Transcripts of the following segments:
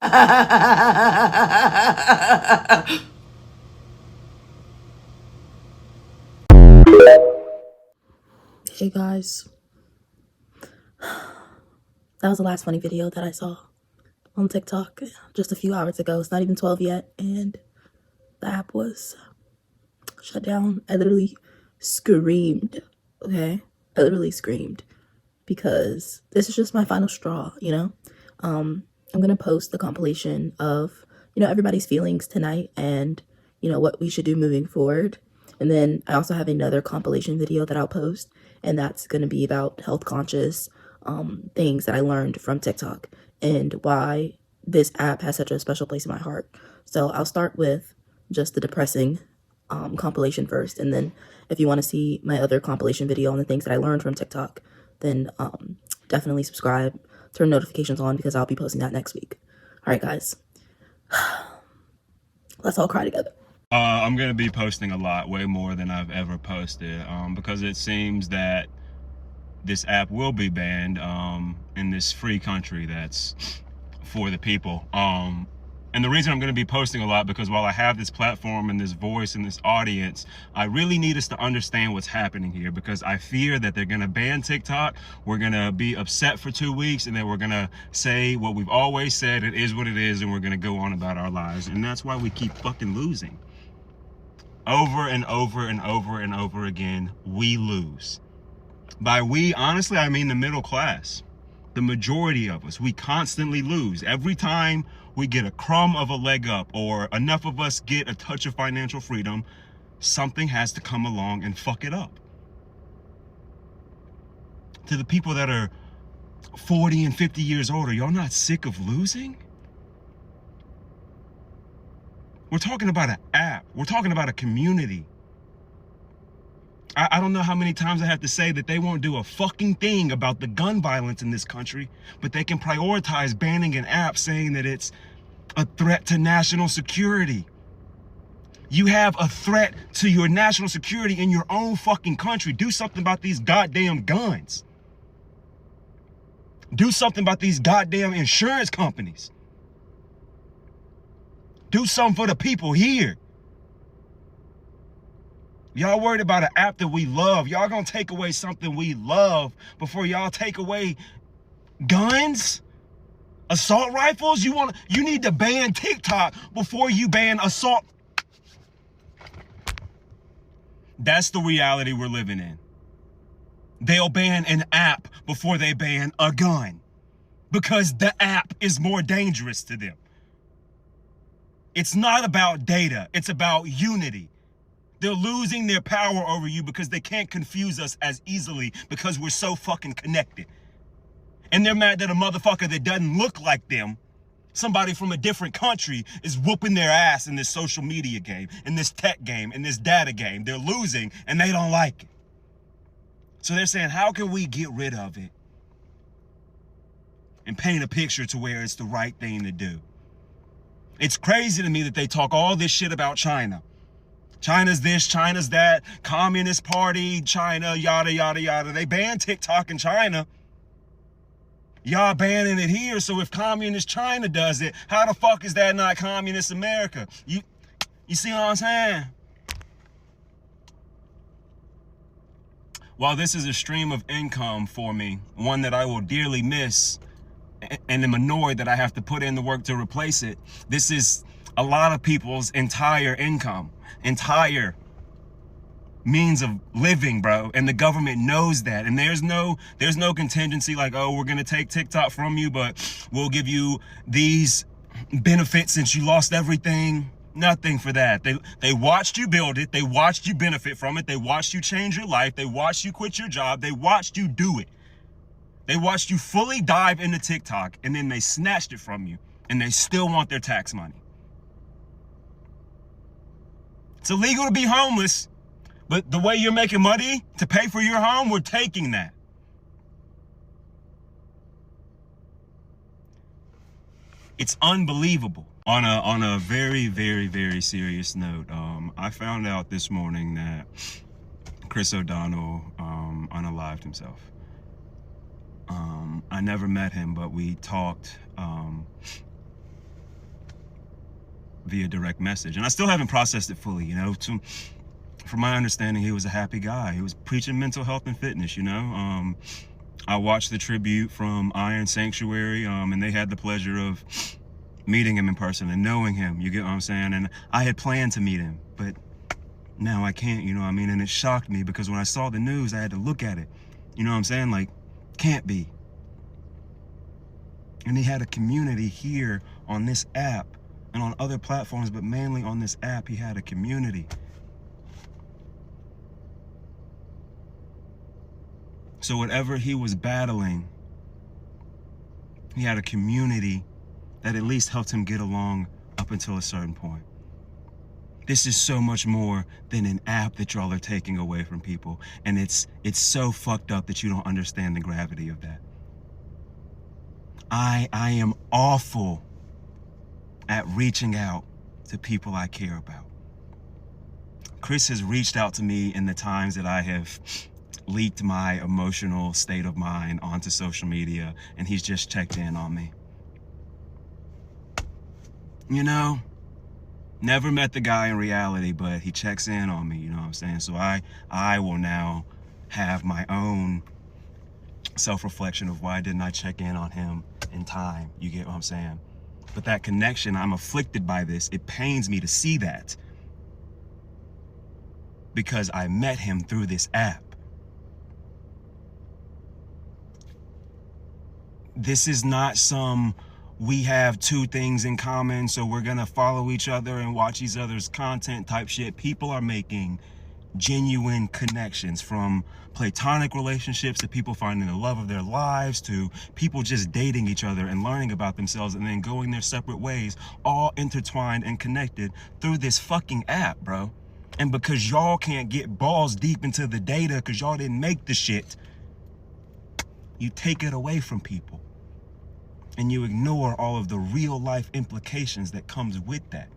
Hey guys, that was the last funny video that I saw on TikTok just a few hours ago. It's not even 12 yet, and the app was shut down. I literally screamed, okay? I literally screamed because this is just my final straw, you know? I'm gonna post the compilation of, everybody's feelings tonight and, what we should do moving forward. And then I also have another compilation video that I'll post, and that's gonna be about health conscious things that I learned from TikTok and why this app has such a special place in my heart. So I'll start with just the depressing compilation first, and then if you want to see my other compilation video on the things that I learned from TikTok, then definitely subscribe, turn notifications on, because I'll be posting that next week. All right, guys, let's all cry together. I'm going to be posting a lot, way more than I've ever posted, because it seems that this app will be banned in this free country that's for the people. And the reason I'm going to be posting a lot, because while I have this platform and this voice and this audience, I really need us to understand what's happening here, because I fear that they're going to ban TikTok. We're going to be upset for 2 weeks, and then we're going to say what we've always said, it is what it is, and we're going to go on about our lives. And that's why we keep fucking losing. Over and over and over and over again, we lose. By we, honestly, I mean the middle class. The majority of us, we constantly lose. Every time we get a crumb of a leg up, or enough of us get a touch of financial freedom, something has to come along and fuck it up. To the people that are 40 and 50 years old, are y'all not sick of losing? We're talking about an app. We're talking about a community. I don't know how many times I have to say that they won't do a fucking thing about the gun violence in this country, but they can prioritize banning an app saying that it's a threat to national security. You have a threat to your national security in your own fucking country. Do something about these goddamn guns. Do something about these goddamn insurance companies. Do something for the people here. Y'all worried about an app that we love. Y'all gonna take away something we love before y'all take away guns? Assault rifles? You need to ban TikTok before you ban assault. That's the reality we're living in. They'll ban an app before they ban a gun, because the app is more dangerous to them. It's not about data, it's about unity. They're losing their power over you because they can't confuse us as easily because we're so fucking connected. And they're mad that a motherfucker that doesn't look like them, somebody from a different country, is whooping their ass in this social media game, in this tech game, in this data game. They're losing and they don't like it. So they're saying, how can we get rid of it and paint a picture to where it's the right thing to do? It's crazy to me that they talk all this shit about China. China's this, China's that, Communist Party, China, yada, yada, yada. They banned TikTok in China. Y'all banning it here, so if Communist China does it, how the fuck is that not Communist America? You see what I'm saying? While this is a stream of income for me, one that I will dearly miss, and am annoyed that I have to put in the work to replace it, this is a lot of people's entire income, entire means of living, bro. And the government knows that. And there's no contingency like, oh, we're gonna take TikTok from you, but we'll give you these benefits since you lost everything. Nothing for that. They watched you build it, they watched you benefit from it, they watched you change your life, they watched you quit your job, they watched you do it. They watched you fully dive into TikTok, and then they snatched it from you, and they still want their tax money. It's illegal to be homeless, but the way you're making money to pay for your home, we're taking that. It's unbelievable. On a very, very, very serious note, I found out this morning that Chris O'Donnell unalived himself. I never met him, but we talked via direct message. And I still haven't processed it fully, you know. From my understanding, he was a happy guy. He was preaching mental health and fitness, you know. I watched the tribute from Iron Sanctuary, and they had the pleasure of meeting him in person and knowing him, you get what I'm saying? And I had planned to meet him, but now I can't, you know what I mean? And it shocked me because when I saw the news, I had to look at it. You know what I'm saying? Like, can't be. And he had a community here on this app and on other platforms, but mainly on this app, he had a community. So whatever he was battling, he had a community that at least helped him get along up until a certain point. This is so much more than an app that y'all are taking away from people. And it's so fucked up that you don't understand the gravity of that. I am awful at reaching out to people I care about. Chris has reached out to me in the times that I have leaked my emotional state of mind onto social media, and he's just checked in on me. You know, never met the guy in reality, but he checks in on me, you know what I'm saying? So I will now have my own self-reflection of why didn't I check in on him in time, you get what I'm saying? But that connection, I'm afflicted by this. It pains me to see that because I met him through this app. This is not some, we have two things in common, so we're gonna follow each other and watch each other's content type shit. People are making genuine connections, from platonic relationships to people finding the love of their lives to people just dating each other and learning about themselves and then going their separate ways, all intertwined and connected through this fucking app, bro. And because y'all can't get balls deep into the data because y'all didn't make the shit, you take it away from people and you ignore all of the real life implications that comes with that.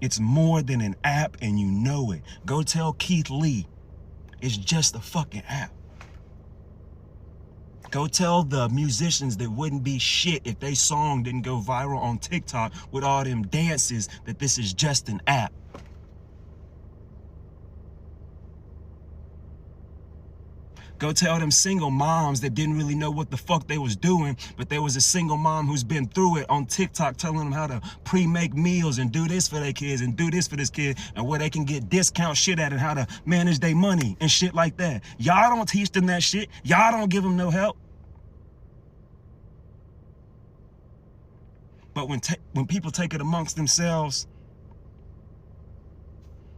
It's more than an app and you know it. Go tell Keith Lee it's just a fucking app. Go tell the musicians that wouldn't be shit if their song didn't go viral on TikTok with all them dances that this is just an app. Go tell them single moms that didn't really know what the fuck they was doing, but there was a single mom who's been through it on TikTok telling them how to pre-make meals and do this for their kids and do this for this kid and where they can get discount shit at and how to manage their money and shit like that. Y'all don't teach them that shit. Y'all don't give them no help. But when people take it amongst themselves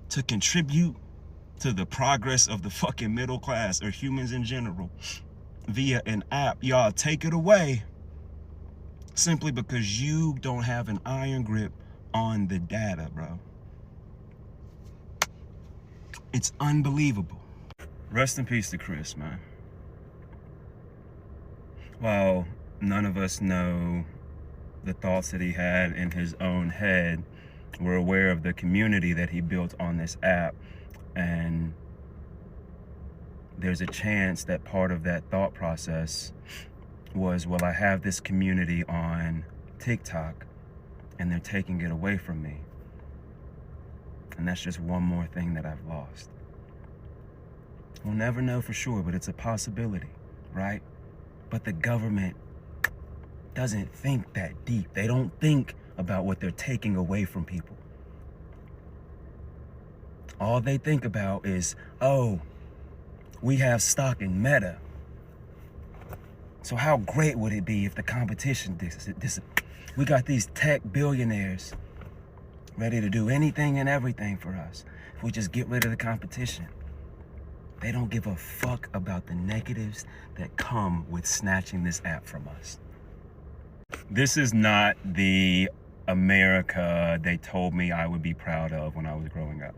to contribute to the progress of the fucking middle class or humans in general via an app, y'all take it away simply because you don't have an iron grip on the data, bro. It's unbelievable. Rest in peace to Chris, man. While none of us know the thoughts that he had in his own head, we're aware of the community that he built on this app. And there's a chance that part of that thought process was, well, I have this community on TikTok and they're taking it away from me. And that's just one more thing that I've lost. We'll never know for sure, but it's a possibility, right? But the government doesn't think that deep. They don't think about what they're taking away from people. All they think about is, oh, we have stock in Meta. So how great would it be if the competition, we got these tech billionaires ready to do anything and everything for us. If we just get rid of the competition. They don't give a fuck about the negatives that come with snatching this app from us. This is not the America they told me I would be proud of when I was growing up.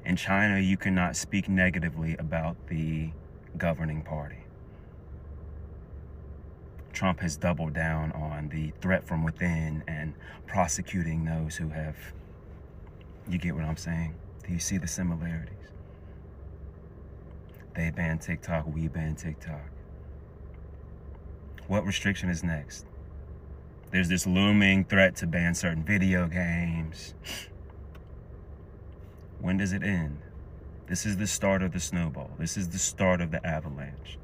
In China, you cannot speak negatively about the governing party. Trump has doubled down on the threat from within and prosecuting those who have, you get what I'm saying? Do you see the similarities? They ban TikTok, we ban TikTok. What restriction is next? There's this looming threat to ban certain video games. When does it end? This is the start of the snowball. This is the start of the avalanche.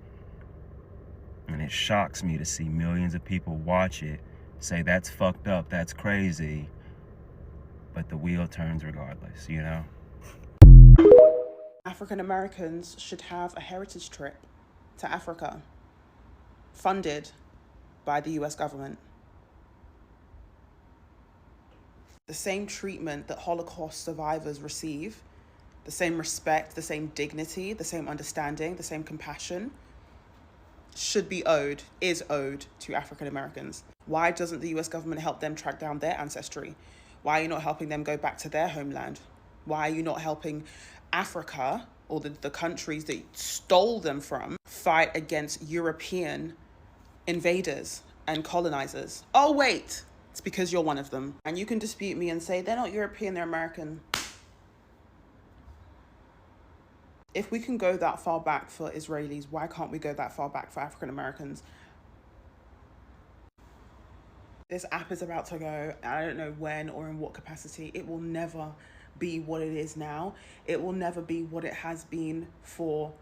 And it shocks me to see millions of people watch it, say that's fucked up, that's crazy, but the wheel turns regardless, you know? African Americans should have a heritage trip to Africa, funded by the US government. The same treatment that Holocaust survivors receive, the same respect, the same dignity, the same understanding, the same compassion, is owed to African Americans. Why doesn't the US government help them track down their ancestry? Why are you not helping them go back to their homeland? Why are you not helping Africa, or the countries that stole them from, fight against European invaders and colonizers? Oh, wait, it's because you're one of them. And you can dispute me and say, they're not European, they're American. If we can go that far back for Israelis, why can't we go that far back for African Americans? This app is about to go, I don't know when or in what capacity. It will never be what it is now. It will never be what it has been for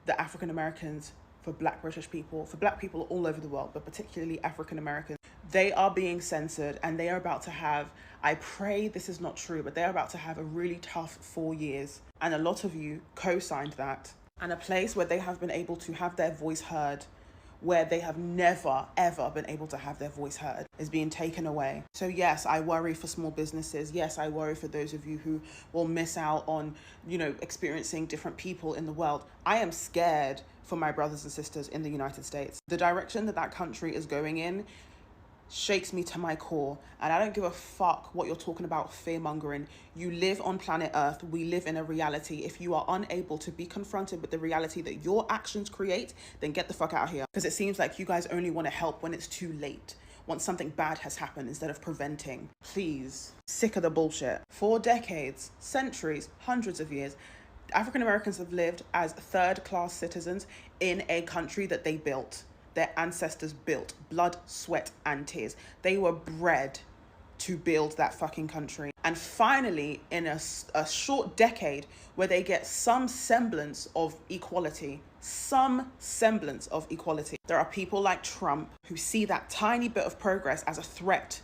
the African Americans, for Black British people, for Black people all over the world, but particularly African Americans. They are being censored, and they are about to have, I pray this is not true, but they're about to have a really tough 4 years. And a lot of you co-signed that. And a place where they have been able to have their voice heard, where they have never, ever been able to have their voice heard, is being taken away. So yes, I worry for small businesses. Yes, I worry for those of you who will miss out on, experiencing different people in the world. I am scared for my brothers and sisters in the United States. The direction that country is going in shakes me to my core, and I don't give a fuck what you're talking about fear-mongering. You live on planet Earth. We live in a reality. If you are unable to be confronted with the reality that your actions create, then get the fuck out of here, because it seems like you guys only want to help when it's too late, once something bad has happened, instead of preventing. Please, sick of the bullshit. For decades, centuries, hundreds of years, African Americans have lived as third-class citizens in a country that they built. Their ancestors built, blood, sweat, and tears. They were bred to build that fucking country. And finally, in a short decade where they get some semblance of equality, there are people like Trump who see that tiny bit of progress as a threat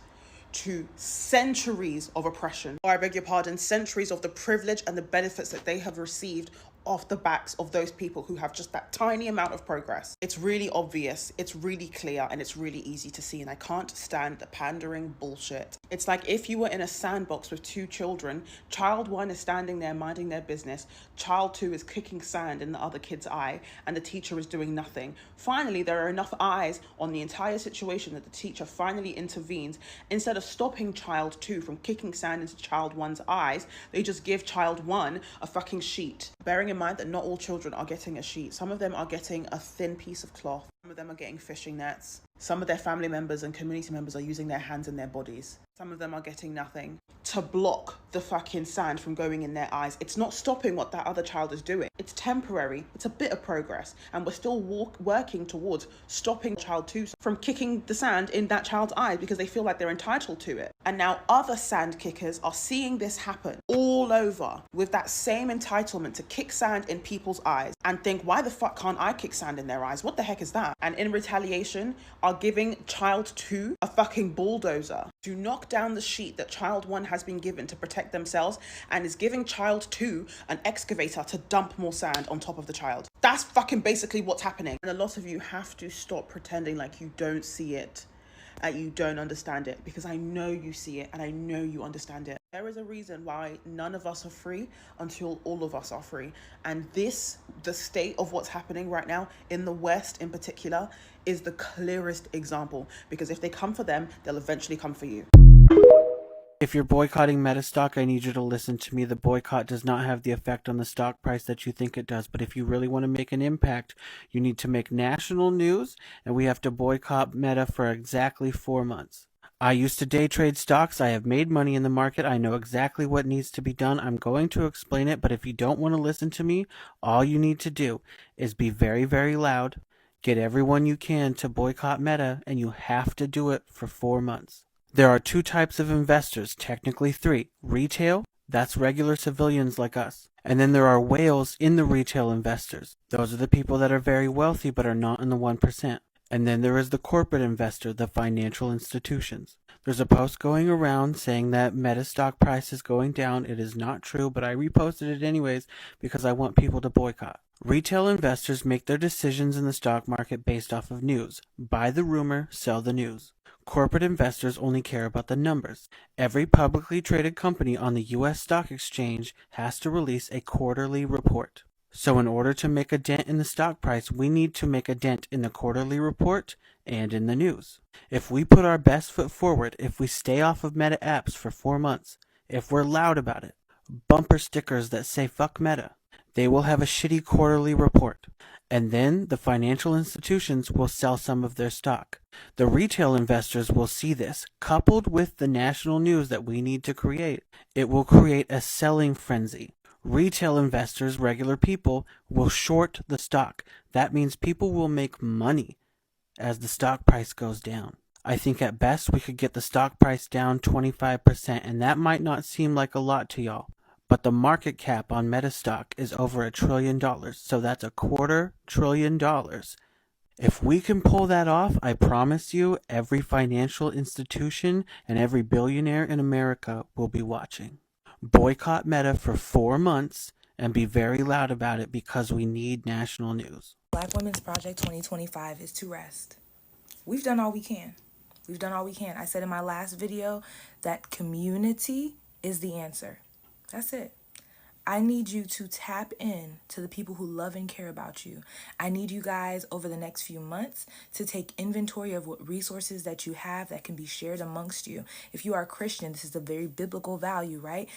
to centuries of oppression, or I beg your pardon, centuries of the privilege and the benefits that they have received off the backs of those people who have just that tiny amount of progress. It's really obvious, it's really clear, and it's really easy to see, and I can't stand the pandering bullshit. It's like if you were in a sandbox with two children, child one is standing there minding their business, child two is kicking sand in the other kid's eye, and the teacher is doing nothing. Finally, there are enough eyes on the entire situation that the teacher finally intervenes. Instead of stopping child two from kicking sand into child one's eyes, they just give child one a fucking sheet. Bearing in mind that not all children are getting a sheet. Some of them are getting a thin piece of cloth. Some of them are getting fishing nets. Some of their family members and community members are using their hands and their bodies. Some of them are getting nothing to block the fucking sand from going in their eyes. It's not stopping what that other child is doing. It's temporary. It's a bit of progress. And we're still working towards stopping child two from kicking the sand in that child's eyes because they feel like they're entitled to it. And now other sand kickers are seeing this happen all over with that same entitlement to kick sand in people's eyes and think, why the fuck can't I kick sand in their eyes? What the heck is that? And in retaliation are giving child two a fucking bulldozer to knock down the sheet that child one has been given to protect themselves, and is giving child two an excavator to dump more sand on top of the child. That's fucking basically what's happening. And a lot of you have to stop pretending like you don't see it, you don't understand it, because I know you see it and I know you understand it. There is a reason why none of us are free until all of us are free. And the state of what's happening right now in the West in particular is the clearest example, because if they come for them, they'll eventually come for you. If you're boycotting Metastock, I need you to listen to me. The boycott does not have the effect on the stock price that you think it does. But if you really want to make an impact, you need to make national news, and we have to boycott Meta for exactly 4 months. I used to day trade stocks. I have made money in the market. I know exactly what needs to be done. I'm going to explain it, but if you don't want to listen to me, all you need to do is be very, very loud, Get everyone you can to boycott Meta, and you have to do it for 4 months. There are 2 types of investors, technically 3. Retail, that's regular civilians like us. And then there are whales in the retail investors. Those are the people that are very wealthy but are not in the 1%. And then there is the corporate investor, the financial institutions. There's a post going around saying that Meta stock price is going down. It is not true, but I reposted it anyways because I want people to boycott. Retail investors make their decisions in the stock market based off of news. Buy the rumor, sell the news. Corporate investors only care about the numbers. Every publicly traded company on the U.S. stock exchange has to release a quarterly report. So in order to make a dent in the stock price, we need to make a dent in the quarterly report and in the news. If we put our best foot forward, if we stay off of Meta apps for 4 months, if we're loud about it, bumper stickers that say fuck Meta, they will have a shitty quarterly report. And then the financial institutions will sell some of their stock. The retail investors will see this, coupled with the national news that we need to create. It will create a selling frenzy. Retail investors, regular people, will short the stock. That means people will make money as the stock price goes down. I think at best we could get the stock price down 25%, and that might not seem like a lot to y'all. But the market cap on Meta stock is over $1 trillion, so that's $250 billion. If we can pull that off, I promise you, every financial institution and every billionaire in America will be watching. Boycott Meta for 4 months and be very loud about it because we need national news. Black Women's Project 2025 is to rest. We've done all we can. We've done all we can. I said in my last video that community is the answer. That's it. I need you to tap in to the people who love and care about you. I need you guys over the next few months to take inventory of what resources that you have that can be shared amongst you. If you are a Christian, this is a very biblical value, right?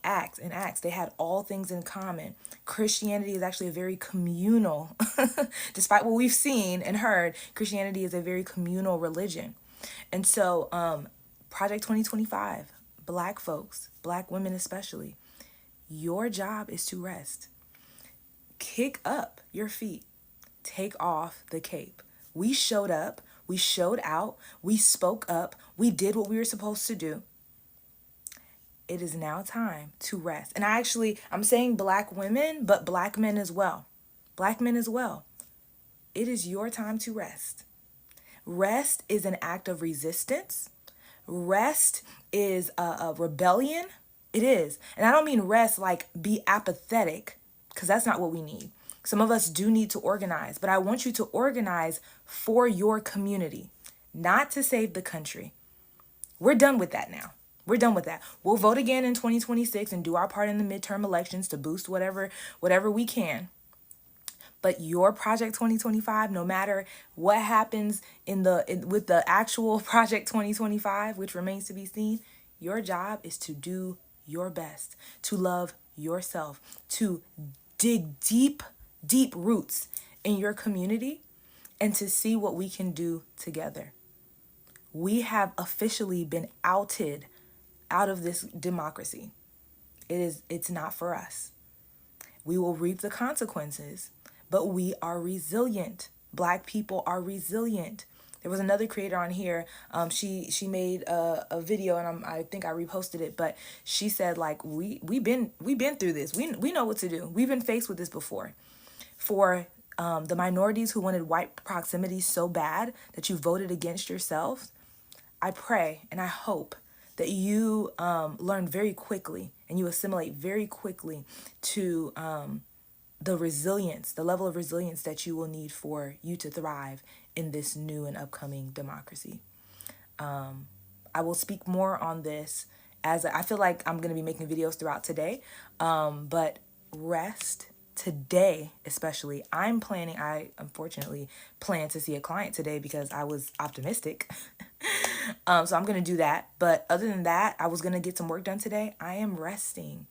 Acts, they had all things in common. Christianity is actually a very communal, despite what we've seen and heard, Christianity is a very communal religion. And so, Project 2025, Black folks, Black women especially, your job is to rest. Kick up your feet. Take off the cape. We showed up. We showed out. We spoke up. We did what we were supposed to do. It is now time to rest. And I'm saying Black women, but Black men as well. Black men as well. It is your time to rest. Rest is an act of resistance. Rest is a rebellion. It is. And I don't mean rest like be apathetic, because that's not what we need. Some of us do need to organize, but I want you to organize for your community, not to save the country. We're done with that now. We're done with that. We'll vote again in 2026 and do our part in the midterm elections to boost whatever we can. But your Project 2025, no matter what happens with the actual Project 2025, which remains to be seen, your job is to do your best, to love yourself, to dig deep, deep roots in your community, and to see what we can do together. We have officially been outed out of this democracy. It's not for us. We will reap the consequences, but we are resilient. Black people are resilient. There was another creator on here. She made a video, and I think I reposted it. But she said, like, we've been through this. We know what to do. We've been faced with this before. For the minorities who wanted white proximity so bad that you voted against yourselves, I pray and I hope that you learn very quickly and you assimilate very quickly to the resilience, the level of resilience that you will need for you to thrive in this new and upcoming democracy. I will speak more on this as I feel like I'm going to be making videos throughout today. But rest today, especially, I unfortunately plan to see a client today because I was optimistic. So I'm going to do that. But other than that, I was going to get some work done today. I am resting.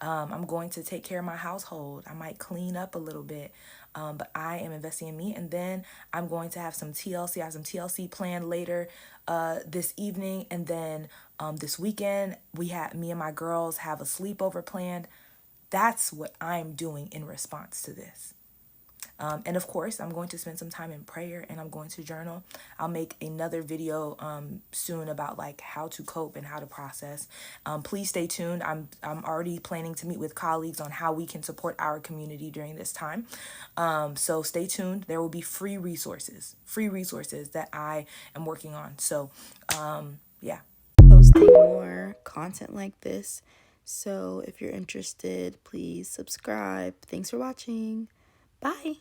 I'm going to take care of my household. I might clean up a little bit, but I am investing in me. And then I'm going to have some TLC. I have some TLC planned later this evening. And then this weekend, me and my girls have a sleepover planned. That's what I'm doing in response to this. And of course, I'm going to spend some time in prayer and I'm going to journal. I'll make another video soon about like how to cope and how to process. Please stay tuned. I'm already planning to meet with colleagues on how we can support our community during this time. So stay tuned. There will be free resources that I am working on. So yeah. Posting more content like this. So if you're interested, please subscribe. Thanks for watching. Bye.